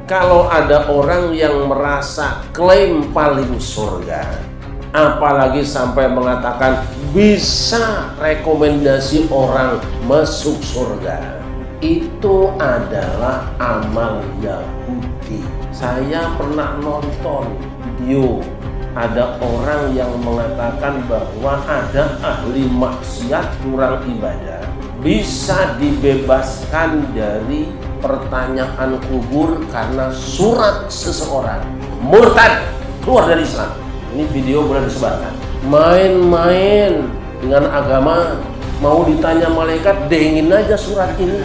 Kalau ada orang yang merasa klaim paling surga, apalagi sampai mengatakan bisa rekomendasi orang masuk surga, itu adalah amal Yahudi. Saya pernah nonton video ada orang yang mengatakan bahwa ada ahli maksiat kurang ibadah bisa dibebaskan dari pertanyaan kubur karena surat seseorang murtad keluar dari Islam. Ini video boleh disebarkan. Main-main dengan agama, mau ditanya malaikat, dengin aja surat ini,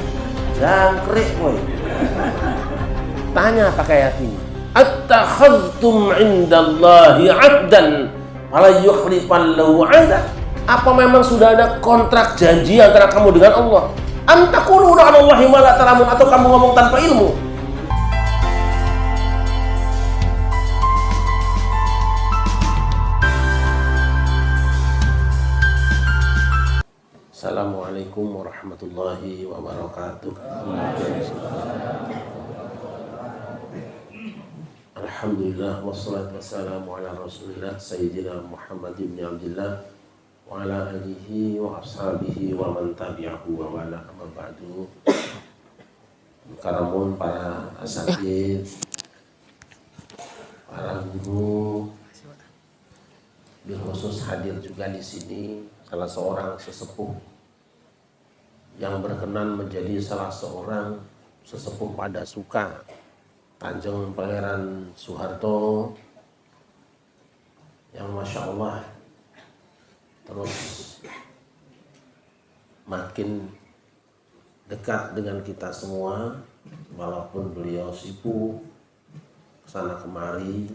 jangkrik woy. Tanya pakai ayat ini, attakhadtum indallahi ahdan fala yukhlifallahu ahdah. Apa memang sudah ada kontrak janji antara kamu dengan Allah? Am taquluna 'ala Allahi ma la ta'lamun, atau kamu ngomong tanpa ilmu? Assalamualaikum warahmatullahi wabarakatuh. Alhamdulillah wassalatu wassalamu ala Rasulillah Sayyidina Muhammad ibn Abdillah wa ala alihi wa ashabihi wa man tabi'ahu wa wala, amma ba'du. Karamun para asatidz, para guru, bil khusus hadir juga di sini salah seorang sesepuh yang berkenan menjadi salah seorang sesepuh pada suka, Kanjeng Pangeran Soeharto, yang Masya Allah terus makin dekat dengan kita semua, walaupun beliau sibuk kesana kemari,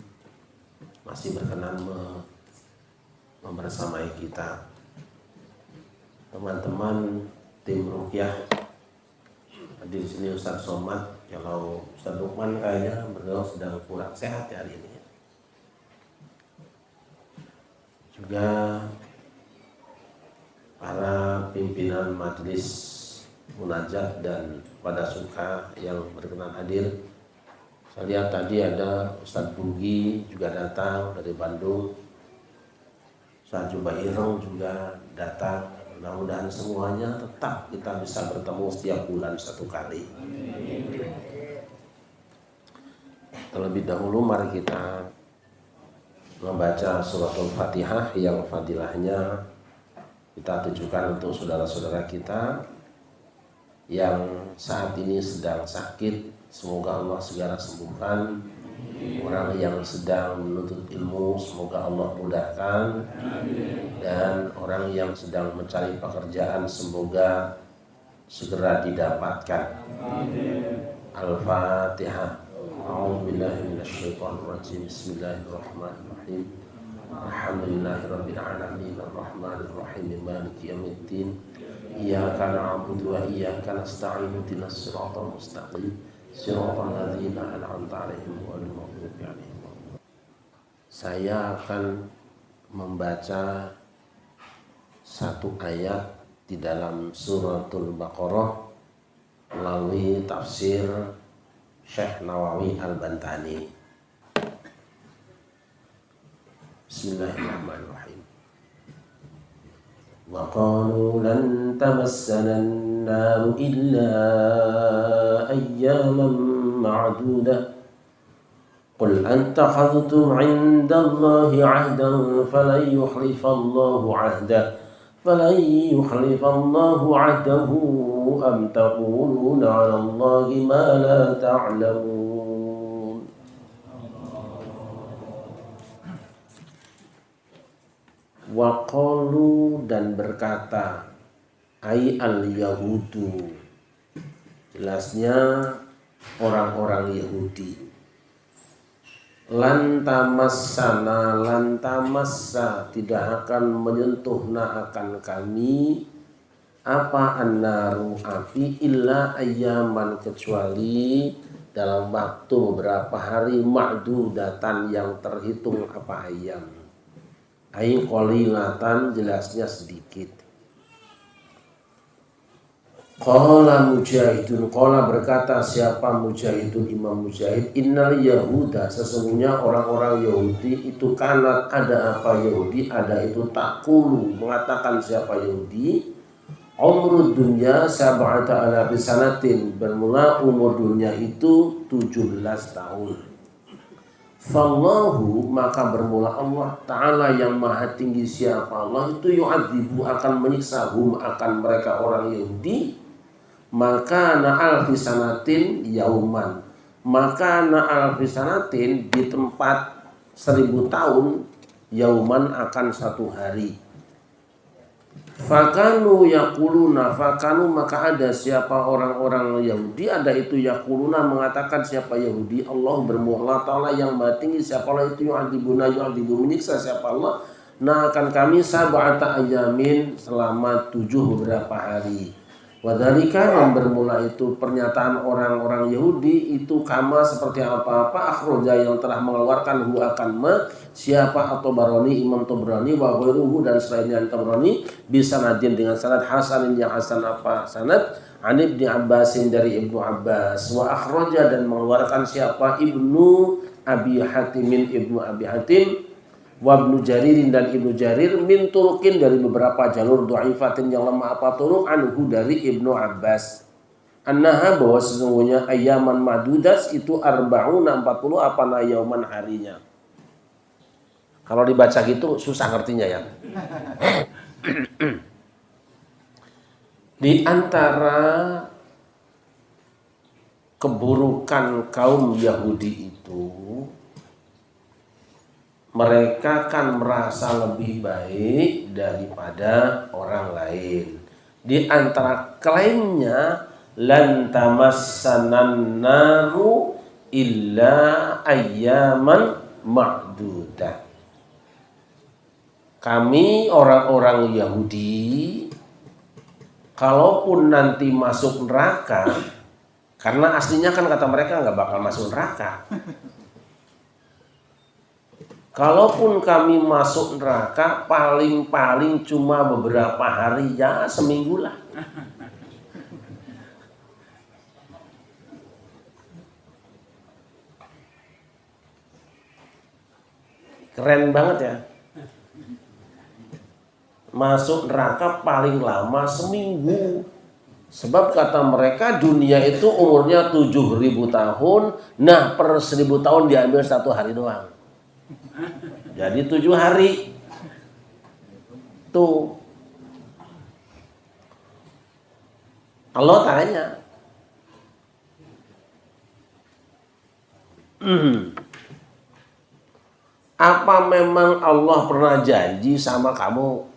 masih berkenan membersamai kita. Teman-teman tim Ruqyah, di sini Ustaz Somad, kalau Ustaz Lukman kayaknya beliau sedang kurang sehat hari ini. Juga para pimpinan majelis munajat dan pada suka yang berkenan hadir. Saya lihat tadi ada Ustaz Bugi juga datang dari Bandung, Ustaz Jubairong juga datang. Mudah-mudahan semuanya tetap kita bisa bertemu setiap bulan satu kali. Terlebih dahulu mari kita membaca suratul Fatihah yang fadilahnya kita tujukan untuk saudara-saudara kita yang saat ini sedang sakit. Semoga Allah segera sembuhkan. Orang yang sedang menuntut ilmu, semoga Allah mudahkan. Dan orang yang sedang mencari pekerjaan, semoga segera didapatkan. Al-Fatihah. A'udzubillahi minasyaitonirrajim. Bismillahirrahmanirrahim. Alhamdulillahirabbil alamin arrahmanir rahim maliki yaumiddin. Iyyaka na'budu wa iyyaka nasta'in ihdinas siratal mustaqim. Siratal ladzina an'amta 'alaihim ghairil maghdubi 'alaihim. Saya akan membaca satu ayat di dalam suratul Baqarah melalui tafsir Syekh Nawawi Al-Bantani. Bismillahirrahmanirrahim. Wa qalu lan tamassana an-nar illa ayyaman ma'dudah. Qul attakhadhtum 'indallahi 'ahdan falan yukhlifallahu 'ahdah. فلن يخلف الله عهده أم تقولون على الله ما لا تعلمون. Waqalu, dan berkata, ai al-yahudu, jelasnya orang-orang Yahudi, lantamassana, lantamassa, tidak akan menyentuh akan kami apa annaru, api, illa ayyaman, kecuali dalam waktu beberapa hari, ma'dudatan, yang terhitung. Apa ayam? Ai qalilatan, jelasnya sedikit. Qala Mujahidun, qala berkata siapa Mujahidun, Imam Mujahid, innal Yahuda, sesungguhnya orang-orang Yahudi itu kanat, ada apa Yahudi, ada itu takulu, mengatakan siapa Yahudi, umrud dunya sab'ata alafi sanatin, bermula umur dunia itu 17 tahun. Fallahu, maka bermula Allah Ta'ala yang maha tinggi siapa Allah itu yu'adzibu, akan menyiksa hum, akan mereka orang Yahudi, maka na'al fisanatin yauman, maka na'al fisanatin di tempat 1000 tahun, yauman akan 1 hari. Fakanu yakuluna, fakanu maka ada siapa orang-orang Yahudi, ada itu yakuluna mengatakan siapa Yahudi, Allah bermu'ala ta'ala yang maha tinggi siapa Allah itu yu'adzibuna, yu'adzibu menyiksa siapa Allah, nah akan kami sab'ata ayamin selama 7 beberapa hari. Wadhalika yang bermula itu pernyataan orang-orang Yahudi itu kama seperti apa-apa akhroja yang telah mengeluarkan hu akan siapa atau Tabrani, Imam Tabrani wa ghairuhu dan selainnya Tabrani bisa nadin dengan sanad hasanin yang hasan apa sanad an Ibnu Abbasin dari Ibnu Abbas, wa akhroja dan mengeluarkan siapa Ibnu Abi Hatimin, Ibnu Abi Hatim, wa Ibnu Jaririn dan Ibnu Jarir min turukin dari beberapa jalur dha'ifatin yang lemah apa turuk anhu dari Ibnu Abbas, annaha bahwa sesungguhnya ayaman madudas itu arba'una 40 apa na yauman harinya. Kalau dibaca gitu susah ngertinya ya. Di antara keburukan kaum Yahudi itu, mereka kan merasa lebih baik daripada orang lain. Di antara klaimnya lan tamassanan naru illa ayyaman ma'dudah. Kami orang-orang Yahudi kalaupun nanti masuk neraka, karena aslinya kan kata mereka nggak bakal masuk neraka. Kalaupun kami masuk neraka paling-paling cuma beberapa hari, ya seminggu lah. Keren banget ya. Masuk neraka paling lama seminggu. Sebab kata mereka dunia itu umurnya 7.000 tahun. Nah per 1.000 tahun diambil 1 hari doang. Jadi 7 hari. Tuh. Allah tanya. Apa memang Allah pernah janji sama kamu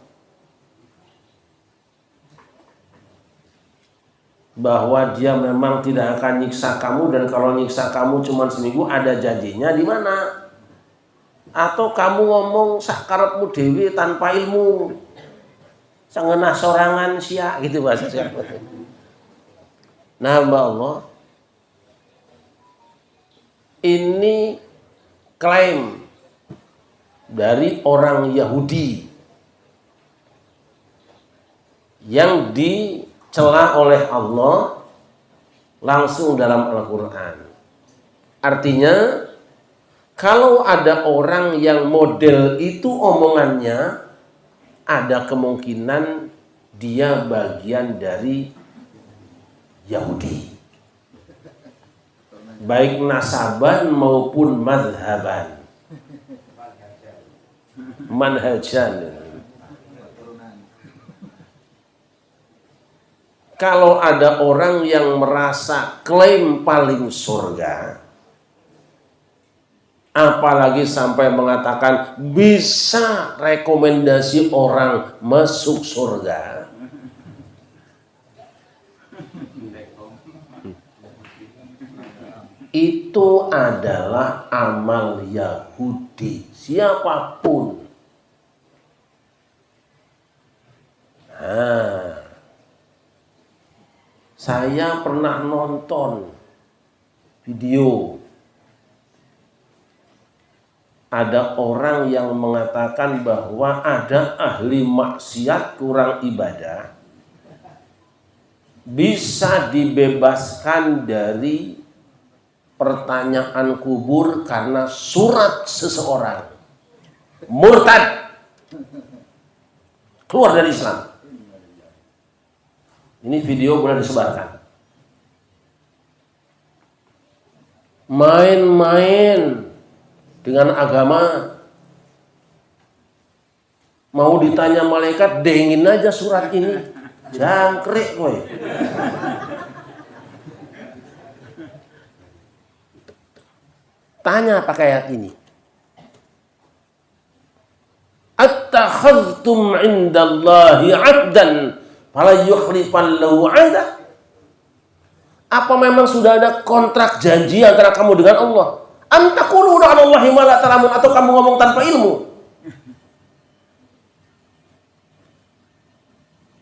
bahwa dia memang tidak akan nyiksa kamu, dan kalau nyiksa kamu cuma seminggu, ada janjinya di mana? Atau kamu ngomong sakarepmu dewi tanpa ilmu, sangenah sorangan sia gitu bahasa siapa? Nah Mbak Allah, ini klaim dari orang Yahudi yang dicela oleh Allah langsung dalam Al-Quran. Artinya kalau ada orang yang model itu omongannya, ada kemungkinan dia bagian dari Yahudi, baik nasaban maupun madhaban, manhajan. Kalau ada orang yang merasa klaim paling surga, apalagi sampai mengatakan bisa rekomendasi orang masuk surga, itu adalah amal Yahudi siapapun. Nah, saya pernah nonton video ada orang yang mengatakan bahwa ada ahli maksiat kurang ibadah bisa dibebaskan dari pertanyaan kubur karena surat seseorang murtad keluar dari Islam. Ini video boleh disebarkan. Main-main dengan agama, mau ditanya malaikat, dengin aja surat ini, jangkrik kowe. Tanya pakai ayat ini. Attakhadhtum 'indallahi 'abdan fala yukhlifallahu 'ada. Apa memang sudah ada kontrak janji antara kamu dengan Allah? Am taquluna 'alallahi ma la ta'lamun, atau kamu ngomong tanpa ilmu?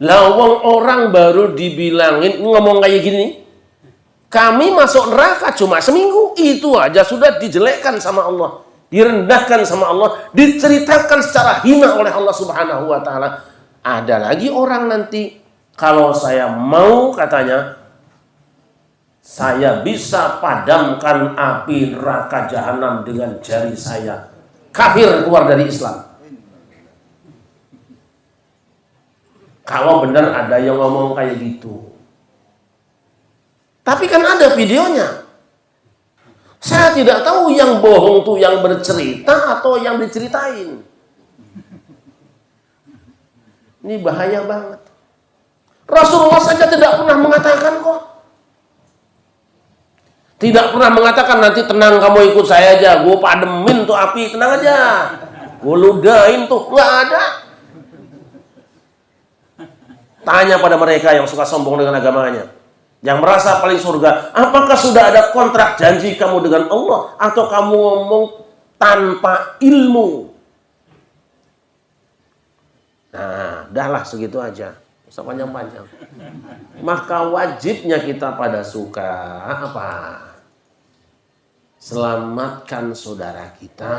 Lawang orang baru dibilangin ngomong kayak gini, kami masuk neraka cuma seminggu, itu aja sudah dijelekkan sama Allah, direndahkan sama Allah, diceritakan secara hina oleh Allah Subhanahu wa taala. Ada lagi orang nanti, kalau saya mau katanya, saya bisa padamkan api neraka jahanam dengan jari saya. Kafir, keluar dari Islam. Kalau benar ada yang ngomong kayak gitu. Tapi kan ada videonya. Saya tidak tahu yang bohong tuh yang bercerita atau yang diceritain. Ini bahaya banget. Rasulullah saja tidak pernah mengatakan kok. Tidak pernah mengatakan nanti tenang kamu ikut saya aja, gue pademin tuh api, tenang aja. Gue ludahin tuh, nggak ada. Tanya pada mereka yang suka sombong dengan agamanya, yang merasa paling surga, apakah sudah ada kontrak janji kamu dengan Allah, atau kamu ngomong tanpa ilmu? Nah, udahlah segitu aja, usah panjang-panjang. Maka wajibnya kita pada suka apa? Selamatkan saudara kita,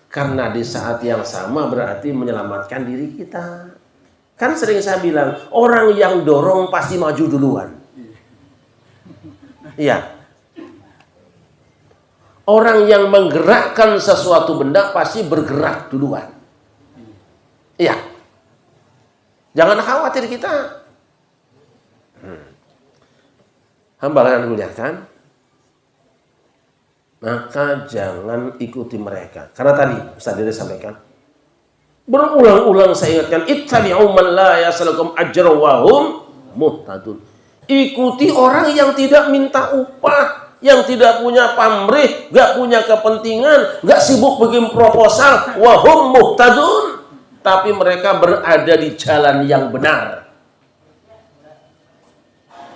karena di saat yang sama berarti menyelamatkan diri kita. Kan sering saya bilang, orang yang dorong pasti maju duluan. Iya. Orang yang menggerakkan sesuatu benda pasti bergerak duluan. Iya. Jangan khawatir kita. Hamba yang dimuliakan, maka jangan ikuti mereka. Karena tadi Ustaz Dede sampaikan, berulang-ulang saya ingatkan, ittabi'u man la yas'alukum ajran wa hum muhtadun. Ikuti orang yang tidak minta upah, yang tidak punya pamrih, gak punya kepentingan, gak sibuk bikin proposal, wa hum muhtadun, tapi mereka berada di jalan yang benar.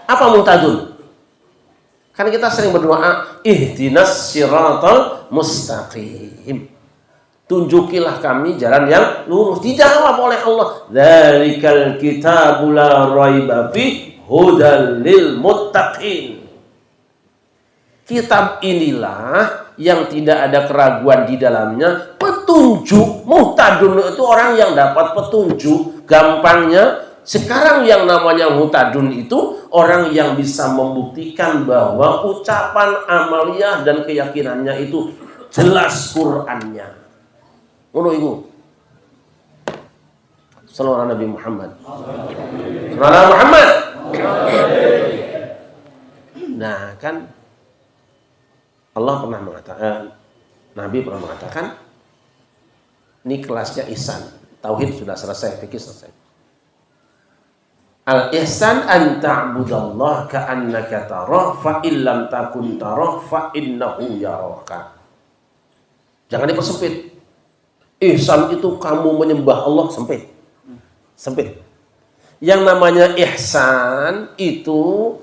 Apa muhtadun? Kan kita sering berdoa, ihdinas siratal mustaqim. Tunjukilah kami jalan yang lurus. Dijawab oleh Allah, dzalikal kitabul la raiba fi hudal lil muttaqin. Kitab inilah yang tidak ada keraguan di dalamnya, petunjuk. Muhtadun itu orang yang dapat petunjuk. Gampangnya, sekarang yang namanya muhtadun itu orang yang bisa membuktikan bahwa ucapan amaliyah dan keyakinannya itu jelas Qur'annya. Ngono iku. Sallallahu Nabi Muhammad. Sallallahu Muhammad. Nah, kan Allah pernah mengatakan, Nabi pernah mengatakan, ini kelasnya ihsan. Tauhid sudah selesai, fikih selesai. Al-ihsan an ta'budallaha ka'annaka tarah fa illam takun tarah fa innahu yaraka. Jangan dipersempit. Ihsan itu kamu menyembah Allah, sempit. Sempit. Yang namanya ihsan itu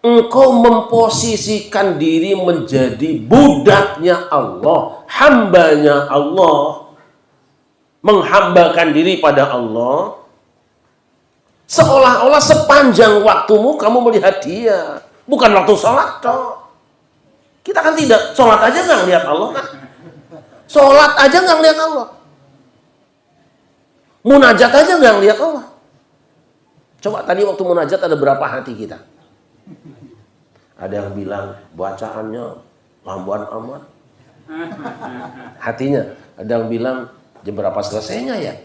engkau memposisikan diri menjadi budaknya Allah, hambanya Allah, menghambakan diri pada Allah, seolah-olah sepanjang waktumu kamu melihat dia, bukan waktu sholat toh. Kita kan tidak, sholat aja nggak lihat Allah kan? Sholat aja nggak lihat Allah, munajat aja nggak lihat Allah. Coba tadi waktu munajat ada berapa hati kita? Ada yang bilang bacaannya lamban amat. Hatinya. Ada yang bilang jam berapa selesainya ya?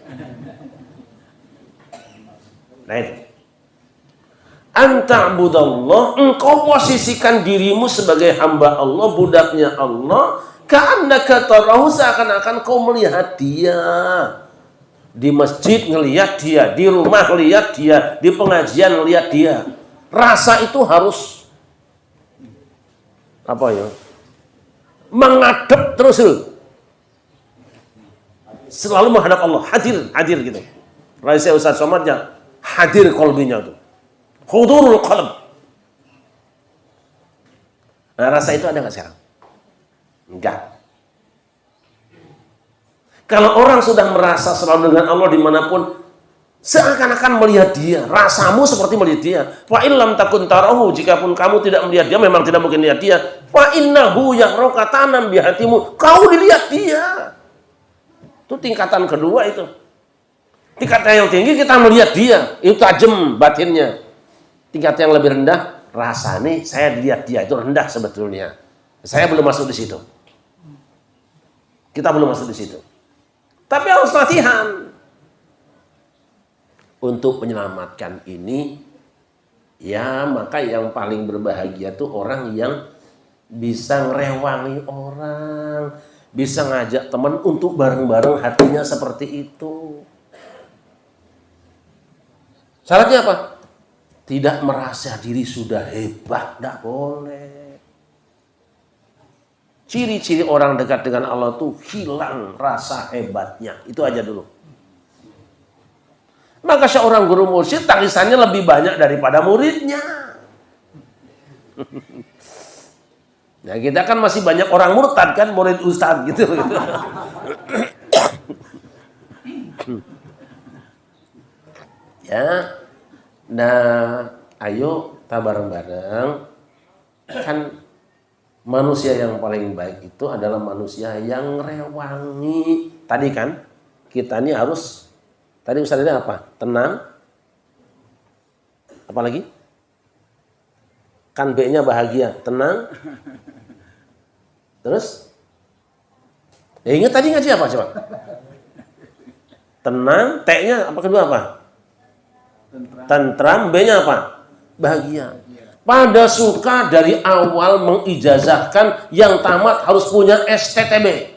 Nah itu. Anta'budallah, engkau posisikan dirimu sebagai hamba Allah, budaknya Allah, ka'annaka tarahu, seakan-akan kau melihat dia. Di masjid ngelihat dia, di rumah ngelihat dia, di pengajian ngelihat dia. Rasa itu harus apa ya? Menghadap terus loh. Selalu menghadap Allah, hadir gitu. Raisa Ustaz Somad ya, hadir qalbinya tuh. Hudurul qalb. Nah, rasa itu ada nggak sekarang? Enggak. Kalau orang sudah merasa selalu dengan Allah dimanapun, seakan-akan melihat dia, rasamu seperti melihat dia. Fa illam takun tarahu, jikapun kamu tidak melihat dia, memang tidak mungkin lihat dia. Fa innahu yaqraka tanam di hatimu, kau dilihat dia. Itu tingkatan kedua itu. Tingkatan yang tinggi kita melihat dia, itu tajam batinnya. Tingkat yang lebih rendah, rasanya saya dilihat dia, itu rendah sebetulnya. Saya belum masuk di situ. Kita belum masuk di situ. Tapi harus latihan. Untuk menyelamatkan ini, ya maka yang paling berbahagia tuh orang yang bisa ngerewangi orang, bisa ngajak teman untuk bareng-bareng hatinya seperti itu. Syaratnya apa? Tidak merasa diri sudah hebat, tidak boleh. Ciri-ciri orang dekat dengan Allah tuh hilang rasa hebatnya. Itu aja dulu. Maka seorang guru mursyid tangisannya lebih banyak daripada muridnya. Nah, kita kan masih banyak orang murtad kan, murid ustadz gitu. Ya. Nah, ayo kita bareng-bareng. Kan manusia yang paling baik itu adalah manusia yang rewangi. Tadi kan kita ini harus, tadi Ustaz ini apa? Tenang. Apalagi? Kan B-nya bahagia, tenang. Terus? Ya ingat tadi ngaji apa coba? Tenang, T-nya apa kedua apa? Tentram, B-nya apa? Bahagia. Pada suka dari awal mengijazahkan yang tamat harus punya STTB.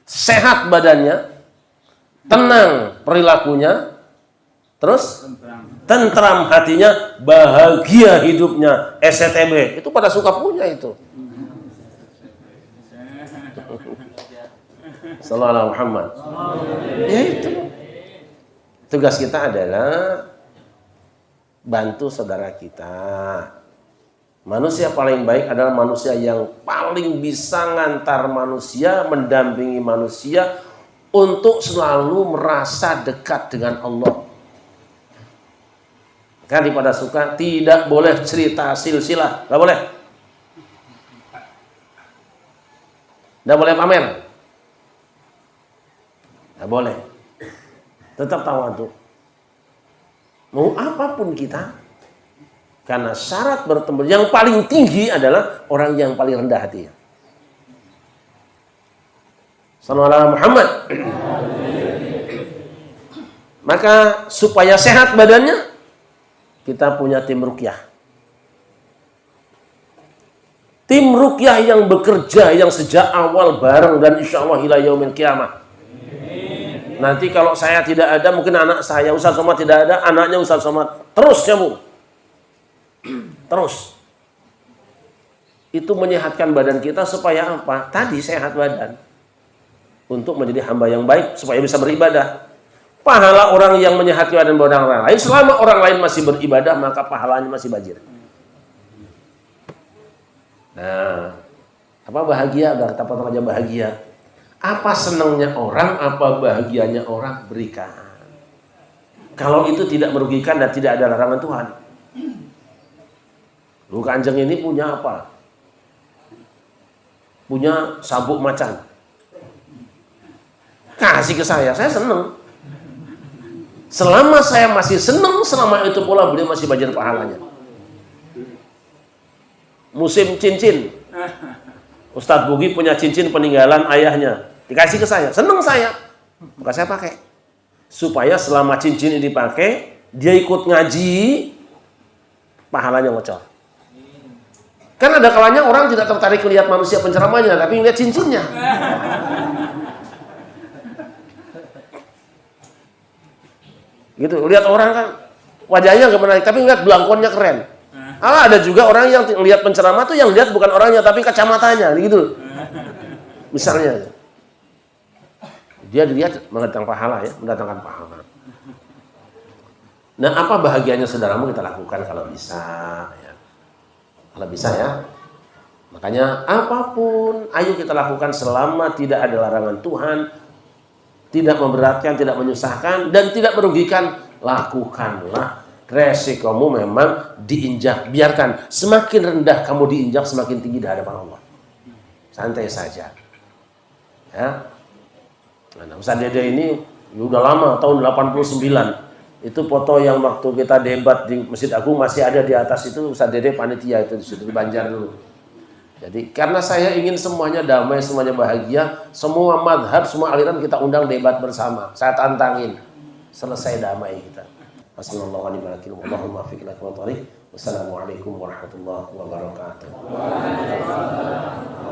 Sehat badannya, tenang perilakunya, terus tentram hatinya, bahagia hidupnya, STTB. Itu pada suka punya itu. Sallallahu alaihi Muhammad. Ya itu. Tugas kita adalah bantu saudara kita. Manusia paling baik adalah manusia yang paling bisa ngantar manusia, mendampingi manusia untuk selalu merasa dekat dengan Allah. Kan pada suka tidak boleh cerita silsilah, nggak boleh. Nggak boleh pamer. Nggak boleh. Tetap tawadhu. Mau apapun kita, karena syarat bertemu yang paling tinggi adalah orang yang paling rendah hatinya. Sallallahu alaihi Muhammad. Maka supaya sehat badannya, kita punya tim ruqyah. Tim ruqyah yang bekerja, yang sejak awal bareng dan insya Allah ila yaumil qiyamah. Nanti kalau saya tidak ada, mungkin anak saya, Ustaz Somad tidak ada, anaknya Ustaz Somad. Terus nyambung. Terus. Itu menyehatkan badan kita supaya apa? Tadi sehat badan. Untuk menjadi hamba yang baik, supaya bisa beribadah. Pahala orang yang menyehatkan badan orang lain, selama orang lain masih beribadah, maka pahalanya masih banjir. Nah, apa bahagia? Udah kita potong aja bahagia. Apa senangnya orang, apa bahagianya orang, berikan. Kalau itu tidak merugikan dan tidak ada larangan Tuhan. Lu Kanjeng ini punya apa? Punya sabuk macan. Kasih ke saya senang. Selama saya masih senang, selama itu pula beliau masih bayar pahalanya. Musim cincin, Ustadz Bugi punya cincin peninggalan ayahnya, dikasih ke saya, senang saya, maka saya pakai. Supaya selama cincin ini dipakai, dia ikut ngaji, pahalanya ngocor. Kan ada kalanya orang tidak tertarik lihat manusia penceramahnya, tapi lihat cincinnya. Gitu, lihat orang kan wajahnya gak menarik, tapi lihat belangkonnya keren. Ada juga orang yang lihat penceramah tuh yang lihat bukan orangnya, tapi kacamatanya, gitu. Misalnya, dia dilihat mendatangkan pahala ya, mendatangkan pahala. Nah, apa bahagianya saudaramu kita lakukan kalau bisa ya. Kalau bisa ya. Makanya apapun ayo kita lakukan selama tidak ada larangan Tuhan, tidak memberatkan, tidak menyusahkan dan tidak merugikan, lakukanlah. Resikomu memang diinjak, biarkan semakin rendah kamu diinjak semakin tinggi di hadapan Allah. Santai saja. Ya. Nah, Ustaz Dede ini udah lama, tahun 89. Itu foto yang waktu kita debat di Masjid Agung masih ada di atas itu, Ustaz Dede panitia itu di situ di Banjar dulu. Jadi karena saya ingin semuanya damai, semuanya bahagia, semua madhab, semua aliran kita undang debat bersama. Saya tantangin, selesai damai kita. Wassalamualaikum warahmatullahi wabarakatuh.